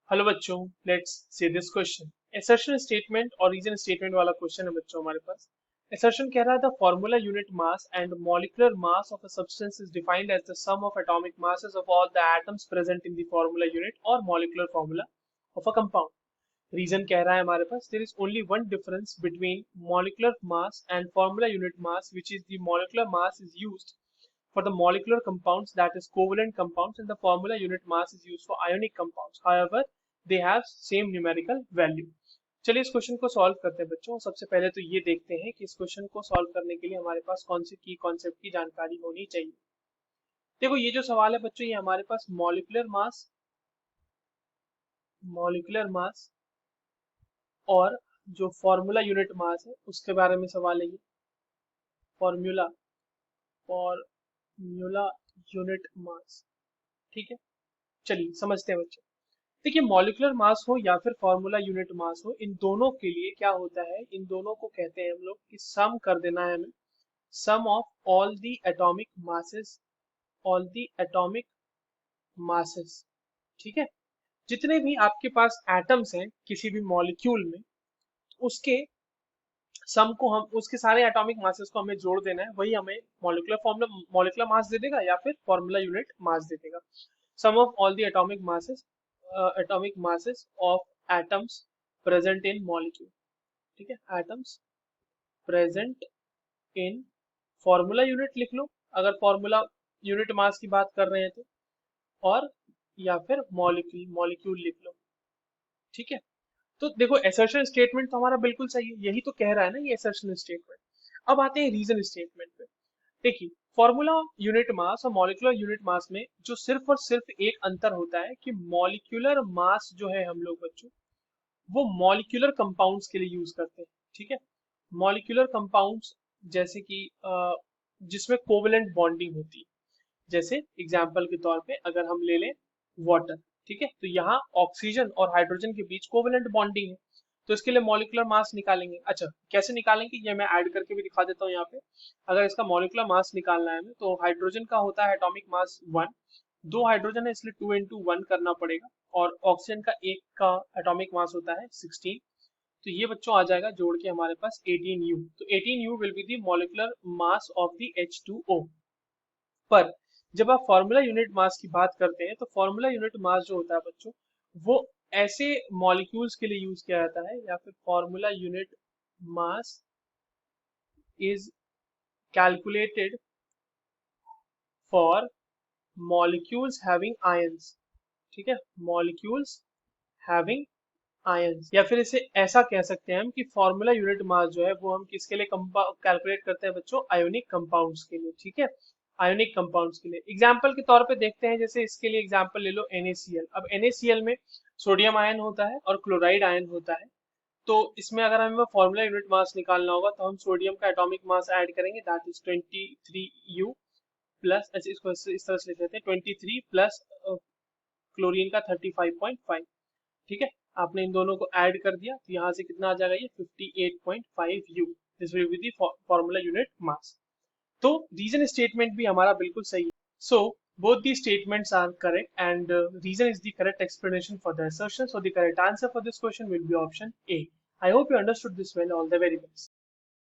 Hello बच्चों, let's see this question. Assertion statement और reason statement वाला क्वेश्चन है बच्चों हमारे पास। असर्शन कह रहा है the formula unit mass and molecular mass of a substance is defined as the sum of atomic masses of all the atoms present in the formula unit और molecular formula of a compound. Reason कह रहा है हमारे पास there is only one difference between molecular mass and formula unit mass which is the molecular mass is used for the molecular compounds, that is covalent compounds, and the formula unit mass is used for ionic compounds. However, they have same numerical value. चलिए इस question को solve करते हैं बच्चों। सबसे पहले तो ये देखते हैं कि इस क्वेश्चन को सॉल्व करने के लिए हमारे पास कौन सी की कॉन्सेप्ट की जानकारी होनी चाहिए। देखो ये जो सवाल है बच्चों, ये हमारे पास मॉलिक्यूलर मास और जो फॉर्मूला यूनिट मास है उसके बारे में सवाल है। ये फॉर्मूला फॉर्मूला यूनिट मास, ठीक है। चलिए समझते हैं बच्चों। देखिए मॉलिक्यूलर मास हो या फिर फॉर्मूला यूनिट मास हो, इन दोनों के लिए क्या होता है, इन दोनों को कहते हैं हम लोग कि सम कर देना है हमें। Sum of all the atomic masses, ठीक है। जितने भी आपके पास एटम्स हैं किसी भी मॉलिक्यूल में, उसके सम को हम उसके सारे एटॉमिक मासेस को हमें जोड़ देना है। वही हमें मॉलिक्यूलर मास दे देगा या फिर फॉर्मूला यूनिट मास दे देगा। Sum of all the atomic masses of atoms present in molecule, ठीक है। Atoms present in formula unit लिख लो अगर फॉर्मूला यूनिट मास की बात कर रहे हैं तो, और या फिर मॉलिक्यूल लिख लो, ठीक है। तो देखो एसर्शन स्टेटमेंट तो हमारा बिल्कुल सही है, यही तो कह रहा है ना ये एसर्शन स्टेटमेंट। अब आते हैं रीजन स्टेटमेंट पे। देखिए फॉर्मूला यूनिट मास और मॉलिक्यूलर यूनिट मास में जो सिर्फ और सिर्फ एक अंतर होता है कि मॉलिक्यूलर मास जो है हम लोग बच्चों वो मॉलिक्यूलर कंपाउंड्स के लिए यूज करते हैं, ठीक है। मॉलिक्यूलर कंपाउंड्स जैसे कि जिसमें कोवेलेंट बॉन्डिंग होती है, जैसे एग्जाम्पल के तौर पे अगर हम ले लें वाटर, ठीक है। तो यहाँ ऑक्सीजन और हाइड्रोजन के बीच कोवेलेंट बॉन्डिंग है, तो इसके लिए मॉलिक्यूलर मास निकालेंगे। अच्छा कैसे निकालेंगे ये मैं ऐड करके भी दिखा देता हूँ यहाँ पे। अगर इसका मॉलिक्यूलर मास निकालना है हमें, तो हाइड्रोजन का होता है एटॉमिक मास 1, दो हाइड्रोजन है इसलिए 2 into 1 करना पड़ेगा, और ऑक्सीजन का एक का एटॉमिक मास होता है 16। तो ये बच्चों आ जाएगा जोड़ के हमारे पास 18U। तो 18U will be the molecular mass of the H2O। पर जब आप फॉर्मूला यूनिट मास की बात करते हैं तो फॉर्मूला यूनिट मास जो होता है बच्चों वो ऐसे मॉलिक्यूल्स के लिए यूज किया जाता है, या फिर formula unit mass is calculated for molecules having ions, ठीक है। मॉलिक्यूल्स हैविंग आयंस, या फिर इसे ऐसा कह सकते हैं हम कि फॉर्मूला यूनिट मास जो है वो हम किसके लिए कैलकुलेट करते हैं बच्चों, आयोनिक कंपाउंड्स के लिए, ठीक है। आयोनिक कंपाउंड्स के लिए एग्जाम्पल के तौर पे देखते हैं, जैसे इसके लिए एग्जाम्पल ले लो NaCl। अब NaCl में सोडियम आयन होता है और क्लोराइड आयन होता है। तो इसमें अगर हमें फॉर्मूला यूनिट मास निकालना होगा तो हम सोडियम का एटॉमिक मास ऐड करेंगे, दैट इज 23U प्लस, इसको इस तरह से लिख देते हैं 23 प्लस क्लोरीन का 35.5, ठीक है। आपने इन दोनों को ऐड कर दिया तो यहाँ से कितना आ जाएगा, ये 58.5U। This will be the formula unit मास। तो रीजन स्टेटमेंट भी हमारा बिल्कुल सही है। सो both these statements are correct, and reason is the correct explanation for the assertion. So the correct answer for this question will be option A. I hope you understood this well. All the very best.